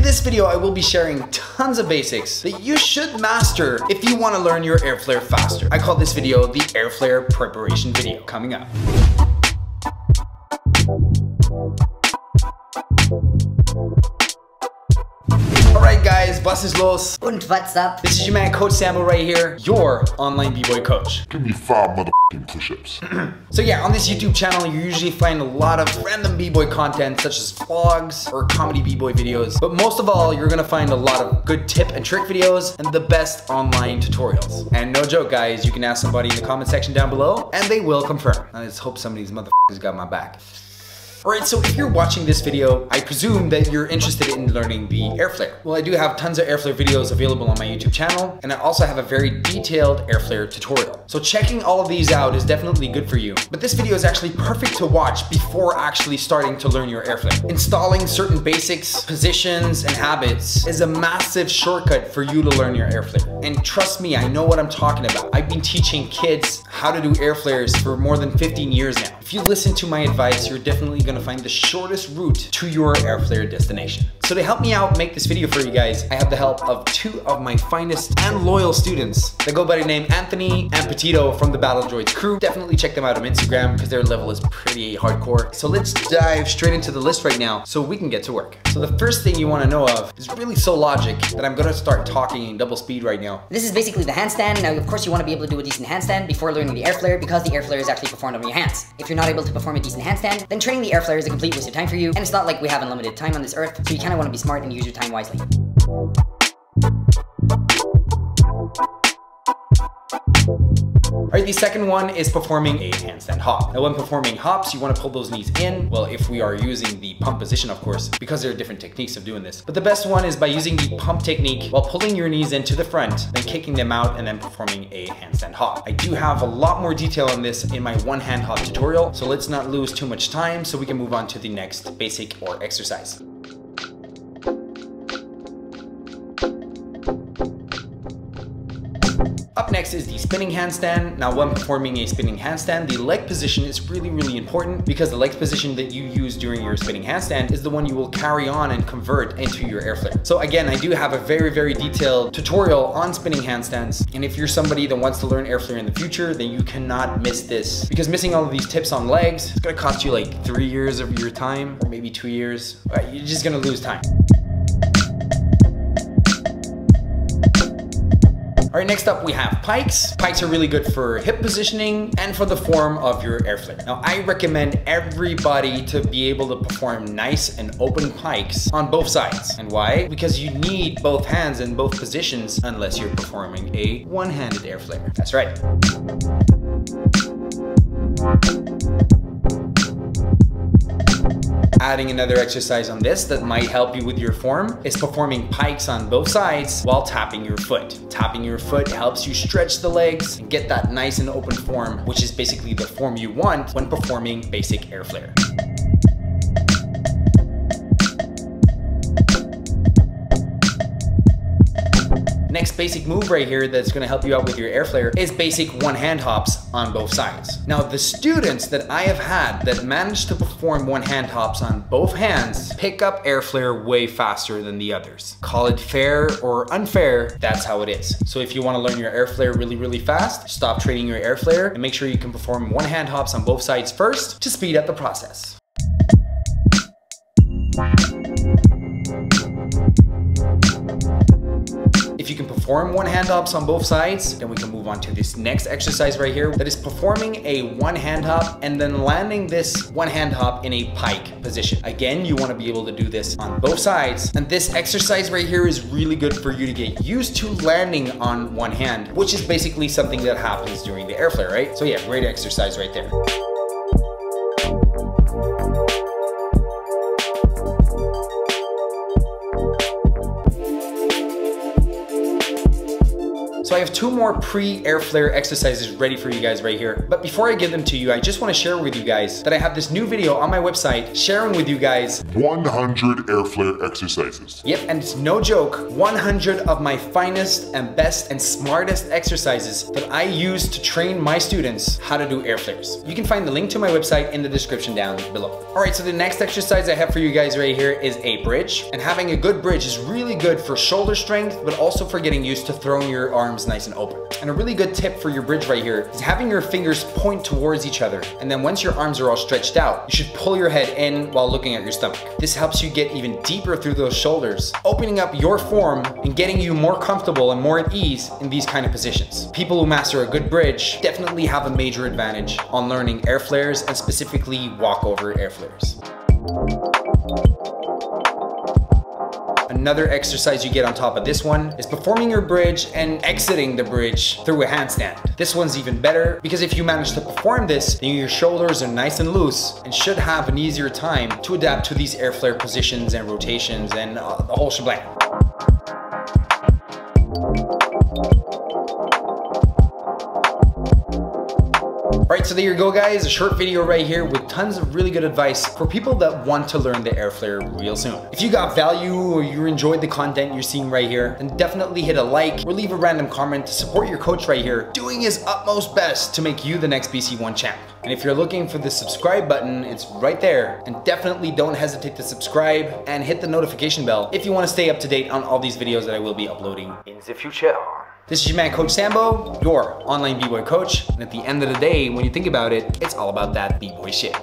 In this video, I will be sharing tons of basics that you should master if you want to learn your airflare faster. I call this video the airflare preparation video. Coming up. Alright guys, was ist los? Und what's up? This is your man Coach Sambo right here, your online b-boy coach. Give me 5 motherfucking push-ups. So yeah, on this YouTube channel, you usually find a lot of random b-boy content such as vlogs or comedy b-boy videos. But most of all, you're gonna find a lot of good tip and trick videos and the best online tutorials. And no joke guys, you can ask somebody in the comment section down below and they will confirm. I just hope some of these motherfuckers got my back. Alright, so if you're watching this video, I presume that you're interested in learning the airflare. Well, I do have tons of airflare videos available on my YouTube channel, and I also have a very detailed airflare tutorial. So checking all of these out is definitely good for you. But this video is actually perfect to watch before actually starting to learn your airflare. Installing certain basics, positions, and habits is a massive shortcut for you to learn your airflare. And trust me, I know what I'm talking about. I've been teaching kids how to do airflares for more than 15 years now. If you listen to my advice, you're definitely gonna find the shortest route to your airflare destination. So to help me out make this video for you guys, I have the help of two of my finest and loyal students that go by the name Anthony and Petito from the Battle Droids crew. Definitely check them out on Instagram because their level is pretty hardcore. So let's dive straight into the list right now so we can get to work. So the first thing you want to know of is really so logic that I'm gonna start talking in double speed right now. This is basically the handstand. Now, of course, you want to be able to do a decent handstand before learning the airflare because the airflare is actually performed on your hands. If you're not able to perform a decent handstand, then training the airflare is a complete waste of time for you, and it's not like we have unlimited time on this earth, so you kind of want to be smart and use your time wisely. Alright, the second one is performing a handstand hop. Now when performing hops, you want to pull those knees in. Well, if we are using the pump position, of course, because there are different techniques of doing this. But the best one is by using the pump technique while pulling your knees into the front, then kicking them out and then performing a handstand hop. I do have a lot more detail on this in my one hand hop tutorial, so let's not lose too much time so we can move on to the next basic or exercise. Up next is the spinning handstand. Now when performing a spinning handstand, the leg position is really important because the leg position that you use during your spinning handstand is the one you will carry on and convert into your airflare. So again, I do have a very detailed tutorial on spinning handstands. And if you're somebody that wants to learn airflare in the future, then you cannot miss this. Because missing all of these tips on legs, it's gonna cost you like 3 years of your time or maybe 2 years. You're just gonna lose time. Alright, next up we have pikes. Pikes are really good for hip positioning and for the form of your airflare. Now I recommend everybody to be able to perform nice and open pikes on both sides. And why? Because you need both hands in both positions unless you're performing a one-handed airflare. That's right. Adding another exercise on this that might help you with your form is performing pikes on both sides while tapping your foot. Tapping your foot helps you stretch the legs and get that nice and open form, which is basically the form you want when performing basic airflare. Next basic move right here that's gonna help you out with your airflare is basic one-hand hops on both sides. Now the students that I have had that managed to perform one-hand hops on both hands pick up airflare way faster than the others. Call it fair or unfair, that's how it is. So if you wanna learn your airflare really fast, stop training your airflare and make sure you can perform one-hand hops on both sides first to speed up the process. If you can perform one-hand hops on both sides, then we can move on to this next exercise right here that is performing a one-hand hop and then landing this one-hand hop in a pike position. Again, you want to be able to do this on both sides. And this exercise right here is really good for you to get used to landing on one hand, which is basically something that happens during the airflare, right? So yeah, great exercise right there. So I have 2 more pre-Airflare exercises ready for you guys right here. But before I give them to you, I just want to share with you guys that I have this new video on my website sharing with you guys 100 Airflare exercises. Yep, and it's no joke, 100 of my finest and best and smartest exercises that I use to train my students how to do Airflares. You can find the link to my website in the description down below. All right, so the next exercise I have for you guys right here is a bridge. And having a good bridge is really good for shoulder strength, but also for getting used to throwing your arms nice and open. And a really good tip for your bridge right here is having your fingers point towards each other. And then once your arms are all stretched out, you should pull your head in while looking at your stomach. This helps you get even deeper through those shoulders, opening up your form and getting you more comfortable and more at ease in these kind of positions. People who master a good bridge definitely have a major advantage on learning Airflares and specifically walkover Airflares. Another exercise you get on top of this one is performing your bridge and exiting the bridge through a handstand. This one's even better because if you manage to perform this, then your shoulders are nice and loose and should have an easier time to adapt to these Airflare positions and rotations and the whole shebang. Alright, so there you go guys, a short video right here with tons of really good advice for people that want to learn the Airflare real soon. If you got value or you enjoyed the content you're seeing right here, then definitely hit a like or leave a random comment to support your coach right here, doing his utmost best to make you the next BC1 champ. And if you're looking for the subscribe button, it's right there. And definitely don't hesitate to subscribe and hit the notification bell if you want to stay up to date on all these videos that I will be uploading in the future. This is your man, Coach Sambo, your online b-boy coach. And at the end of the day, when you think about it, it's all about that b-boy shit.